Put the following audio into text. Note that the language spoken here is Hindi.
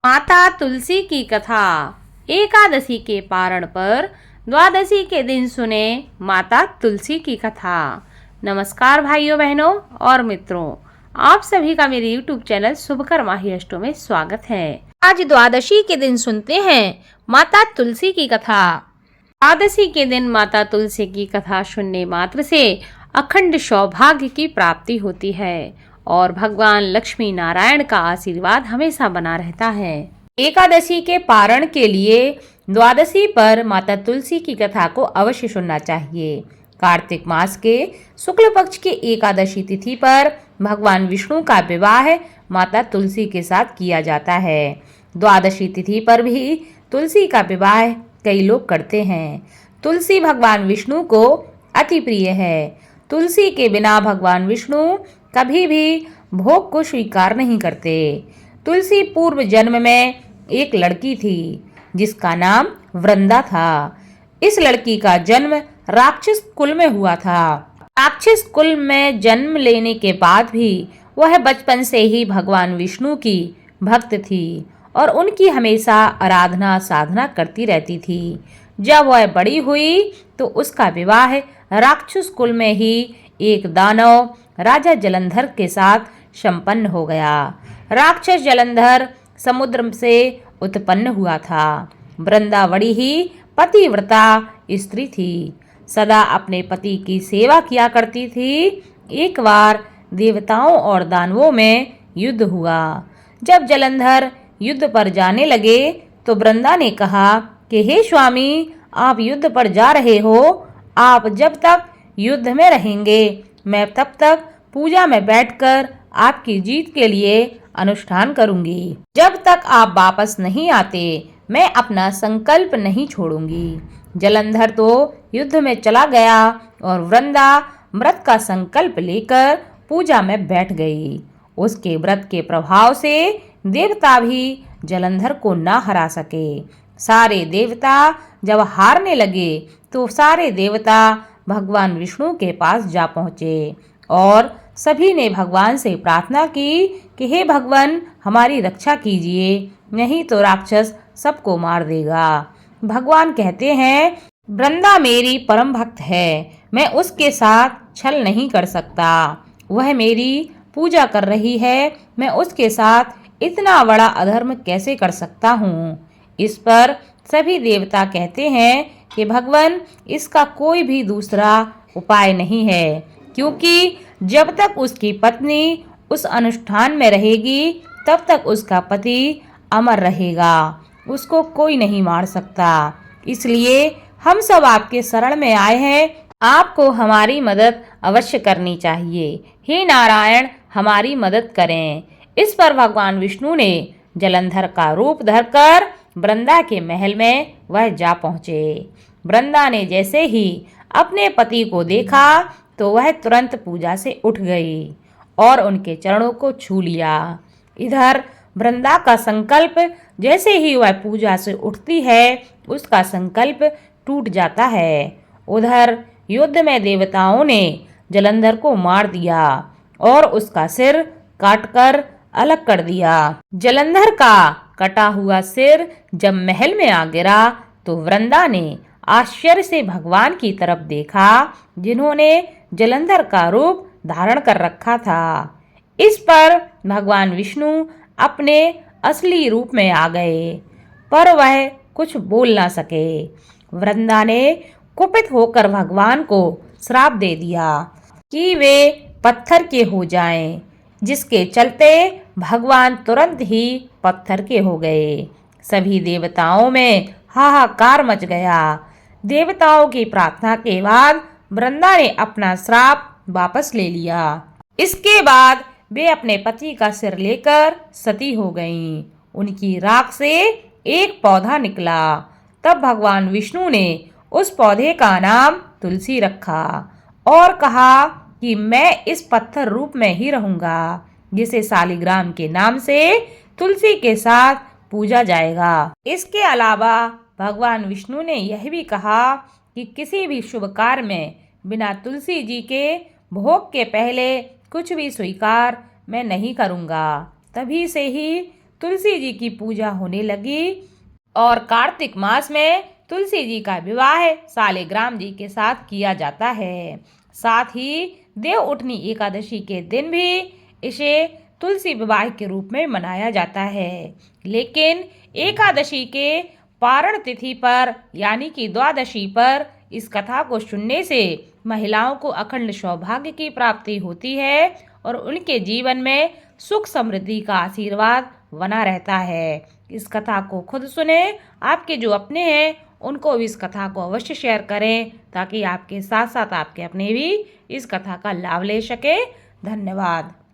माता तुलसी की कथा। एकादशी के पारण पर द्वादशी के दिन सुने माता तुलसी की कथा। नमस्कार भाइयों बहनों और मित्रों, आप सभी का मेरे YouTube चैनल शुभकर्मा ही अष्टों में स्वागत है। आज द्वादशी के दिन सुनते हैं माता तुलसी की कथा। द्वादशी के दिन माता तुलसी की कथा सुनने मात्र से अखंड सौभाग्य की प्राप्ति होती है और भगवान लक्ष्मी नारायण का आशीर्वाद हमेशा बना रहता है। एकादशी के पारण के लिए द्वादशी पर माता तुलसी की कथा को अवश्य सुनना चाहिए। कार्तिक मास के शुक्ल पक्ष की एकादशी तिथि पर भगवान विष्णु का विवाह माता तुलसी के साथ किया जाता है। द्वादशी तिथि पर भी तुलसी का विवाह कई लोग करते हैं। तुलसी भगवान विष्णु को अति प्रिय है। तुलसी के बिना भगवान विष्णु कभी भी भोग को स्वीकार नहीं करते। तुलसी पूर्व जन्म में एक लड़की थी जिसका नाम वृंदा था। इस लड़की का जन्म राक्षस कुल में हुआ था। राक्षस कुल में जन्म लेने के बाद भी वह बचपन से ही भगवान विष्णु की भक्त थी और उनकी हमेशा आराधना साधना करती रहती थी। जब वह बड़ी हुई तो उसका विवाह राक्षस कुल में ही एक दानव राजा जलंधर के साथ संपन्न हो गया। राक्षस जलंधर समुद्र से उत्पन्न हुआ था। वृंदा बड़ी ही पतिव्रता स्त्री थी, सदा अपने पति की सेवा किया करती थी। एक बार देवताओं और दानवों में युद्ध हुआ। जब जलंधर युद्ध पर जाने लगे तो वृंदा ने कहा कि हे स्वामी, आप युद्ध पर जा रहे हो, आप जब तक युद्ध में रहेंगे मैं तब तक पूजा में बैठकर आपकी जीत के लिए अनुष्ठान करूंगी। जब तक आप वापस नहीं आते मैं अपना संकल्प नहीं छोड़ूंगी। जलंधर तो युद्ध में चला गया और वृंदा व्रत का संकल्प लेकर पूजा में बैठ गई। उसके व्रत के प्रभाव से देवता भी जलंधर को ना हरा सके। सारे देवता जब हारने लगे तो सारे देवता भगवान विष्णु के पास जा पहुँचे और सभी ने भगवान से प्रार्थना की कि हे भगवान, हमारी रक्षा कीजिए, नहीं तो राक्षस सबको मार देगा। भगवान कहते हैं, वृंदा मेरी परम भक्त है, मैं उसके साथ छल नहीं कर सकता। वह मेरी पूजा कर रही है, मैं उसके साथ इतना बड़ा अधर्म कैसे कर सकता हूँ। इस पर सभी देवता कहते हैं कि भगवान, इसका कोई भी दूसरा उपाय नहीं है, क्योंकि जब तक उसकी पत्नी उस अनुष्ठान में रहेगी तब तक उसका पति अमर रहेगा, उसको कोई नहीं मार सकता। इसलिए हम सब आपके शरण में आए हैं, आपको हमारी मदद अवश्य करनी चाहिए। हे नारायण, हमारी मदद करें। इस पर भगवान विष्णु ने जलंधर का रूप धरकर वृंदा के महल में वह जा पहुँचे। वृंदा ने जैसे ही अपने पति को देखा तो वह तुरंत पूजा से उठ गई और उनके चरणों को छू लिया। इधर वृंदा का संकल्प, जैसे ही वह पूजा से उठती है उसका संकल्प टूट जाता है। उधर युद्ध में देवताओं ने जलंधर को मार दिया और उसका सिर काटकर अलग कर दिया। जलंधर का कटा हुआ सिर जब महल में आ गिरा तो वृंदा ने आश्चर्य से भगवान की तरफ देखा, जिन्होंने जलंधर का रूप धारण कर रखा था। इस पर भगवान विष्णु अपने असली रूप में आ गए, पर वह कुछ बोल ना सके। वृंदा ने कुपित होकर भगवान को श्राप दे दिया कि वे पत्थर के हो जाएं, जिसके चलते भगवान तुरंत ही पत्थर के हो गए। सभी देवताओं में हाहाकार मच गया। देवताओं की प्रार्थना के बाद वृंदा ने अपना श्राप वापस ले लिया। इसके बाद वे अपने पति का सिर लेकर सती हो गईं। उनकी राख से एक पौधा निकला। तब भगवान विष्णु ने उस पौधे का नाम तुलसी रखा और कहा कि मैं इस पत्थर रूप में ही रहूंगा, जिसे शालिग्राम के नाम से तुलसी के साथ पूजा जाएगा। इसके अलावा भगवान विष्णु ने यह भी कहा कि किसी भी शुभ कार्य में बिना तुलसी जी के भोग के पहले कुछ भी स्वीकार मैं नहीं करूंगा। तभी से ही तुलसी जी की पूजा होने लगी और कार्तिक मास में तुलसी जी का विवाह सालिग्राम जी के साथ किया जाता है। साथ ही देव उठनी एकादशी के दिन भी इसे तुलसी विवाह के रूप में मनाया जाता है। लेकिन एकादशी के पारण तिथि पर यानी कि द्वादशी पर इस कथा को सुनने से महिलाओं को अखंड सौभाग्य की प्राप्ति होती है और उनके जीवन में सुख समृद्धि का आशीर्वाद बना रहता है। इस कथा को खुद सुने, आपके जो अपने हैं उनको भी इस कथा को अवश्य शेयर करें ताकि आपके साथ साथ आपके अपने भी इस कथा का लाभ ले सके। धन्यवाद।